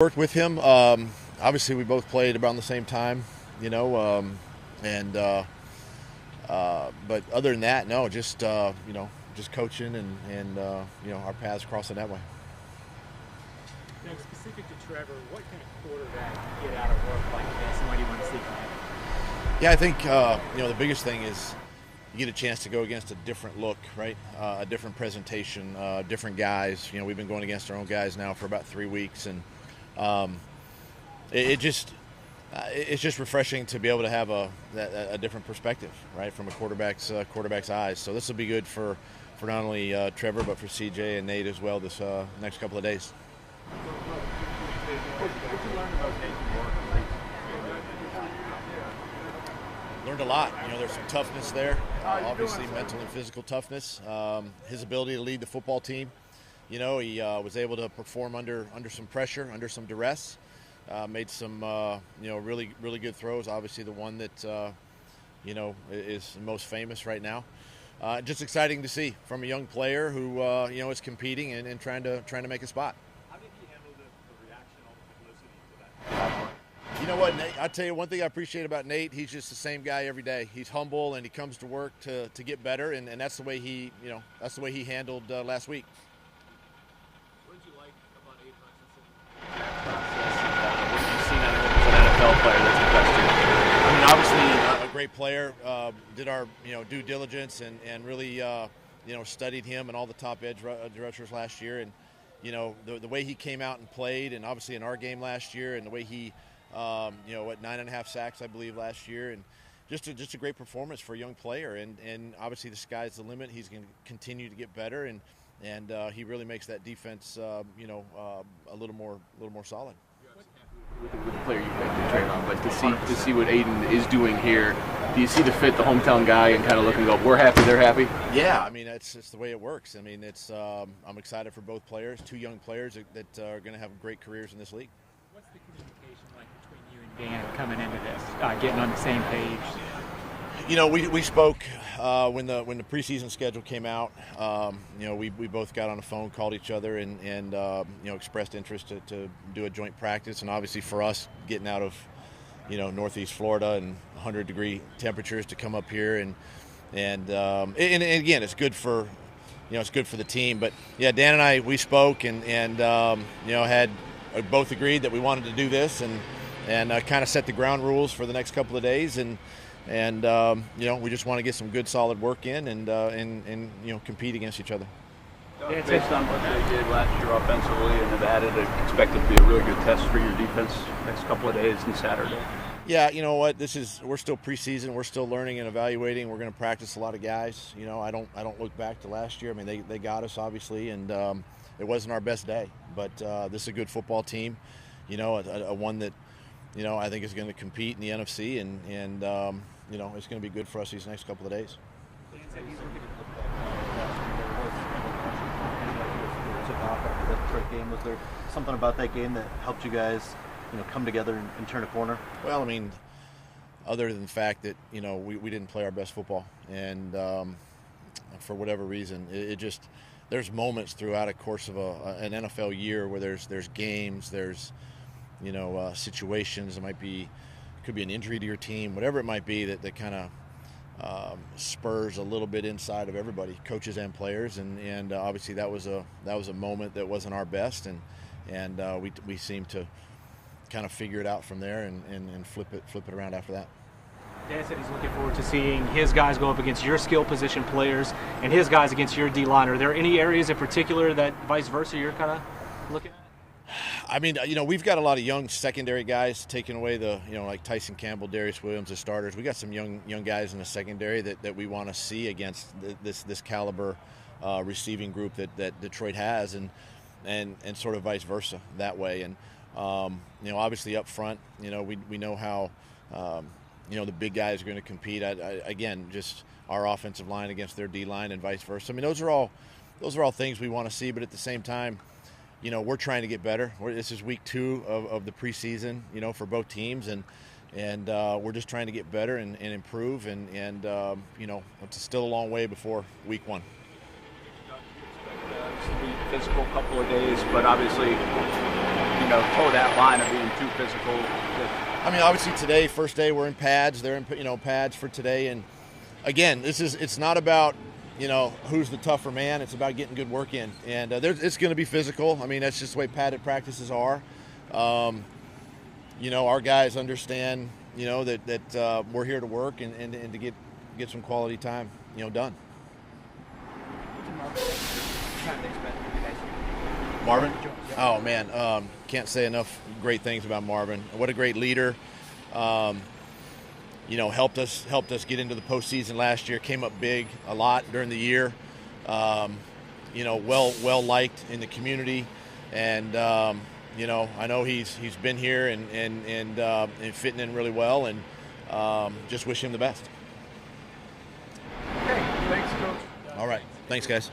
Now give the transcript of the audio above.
Worked with him. Obviously, we both played around the same time, but other than that, no, just just coaching and our paths crossing that way. Now, specific to Trevor, what kind of quarterback do you get out of work like this, and what do you want to see from him? Yeah, I think the biggest thing is you get a chance to go against a different look, right? A different presentation, different guys. We've been going against our own guys now for about 3 weeks, and it's just refreshing to be able to have a different perspective, right, from a quarterback's eyes. So this will be good for not only Trevor but for CJ and Nate as well this next couple of days. What you learned about Nate? Learned a lot. There's some toughness there, obviously mental and physical toughness. His ability to lead the football team. He was able to perform under some pressure, under some duress. Made some really good throws. Obviously, the one that is most famous right now. Just exciting to see from a young player who is competing and trying to make a spot. How did he handle the reaction, all the publicity to that? You know what, Nate? I tell you one thing I appreciate about Nate. He's just the same guy every day. He's humble and he comes to work to get better, and that's the way he handled last week. What did you like about Aiden Hutchinson? What have you seen out of him as an NFL player that's impressed you? I mean, obviously a great player. Did our due diligence and really studied him and all the top edge rushers last year, and the way he came out and played, and obviously in our game last year, and the way he 9.5 sacks I believe last year, and just a great performance for a young player, and obviously the sky's the limit. He's going to continue to get better, and he really makes that defense a little more solid. With the player you picked to trade on, but to see what Aiden is doing here, do you see the fit, the hometown guy, and kind of look and go, we're happy, they're happy? Yeah, I mean it's the way it works. I mean I'm excited for both players, two young players that are going to have great careers in this league. What's the communication like between you and Dan coming into this, getting on the same page? We spoke when the preseason schedule came out. We both got on the phone, called each other, and expressed interest to do a joint practice. And obviously for us, getting out of Northeast Florida and 100-degree temperatures to come up here, and again, it's good for the team. But yeah, Dan and I, we spoke and had both agreed that we wanted to do this and kind of set the ground rules for the next couple of days, and we just want to get some good solid work in and compete against each other. Based on what they did last year offensively and have added, I expect it to be a really good test for your defense next couple of days and Saturday. Yeah, you know what? We're still preseason. We're still learning and evaluating. We're going to practice a lot of guys. I don't look back to last year. I mean, they got us obviously, and it wasn't our best day. But this is a good football team. A one that I think is going to compete in the NFC, and it's going to be good for us these next couple of days. Game, was there something about that game that helped you guys come together and turn a corner? Well, I mean, other than the fact that we didn't play our best football, and for whatever reason, it just, there's moments throughout a course of an NFL year where there's games, there's situations. Could be an injury to your team, whatever it might be, that kind of spurs a little bit inside of everybody, coaches and players, and obviously that was a moment that wasn't our best, and we seemed to kind of figure it out from there and flip it around after that. Dan said he's looking forward to seeing his guys go up against your skill position players and his guys against your D-line. Are there any areas in particular that vice versa you're kind of looking at? I mean, we've got a lot of young secondary guys taking away like Tyson Campbell, Darius Williams as starters. We got some young guys in the secondary that we want to see against this caliber receiving group that Detroit has, and sort of vice versa that way. And obviously up front, we know how the big guys are going to compete. Again, just our offensive line against their D line and vice versa. I mean, those are all things we want to see, but at the same time, we're trying to get better. This is week 2 of the preseason, for both teams, and we're just trying to get better and improve, and it's still a long way before week 1. It's going to be a physical couple of days, but obviously you to toe that line of being too physical? I mean, obviously today, first day, we're in pads. They're in pads for today, and again, it's not about who's the tougher man. It's about getting good work in, and it's going to be physical. I mean, that's just the way padded practices are. Our guys understand that we're here to work and to get some quality time done. Marvin? Oh man, can't say enough great things about Marvin. What a great leader. Helped us get into the postseason last year. Came up big a lot during the year. Well liked in the community, and I know he's been here and fitting in really well, and just wish him the best. Okay, thanks, Coach. All right, thanks, guys.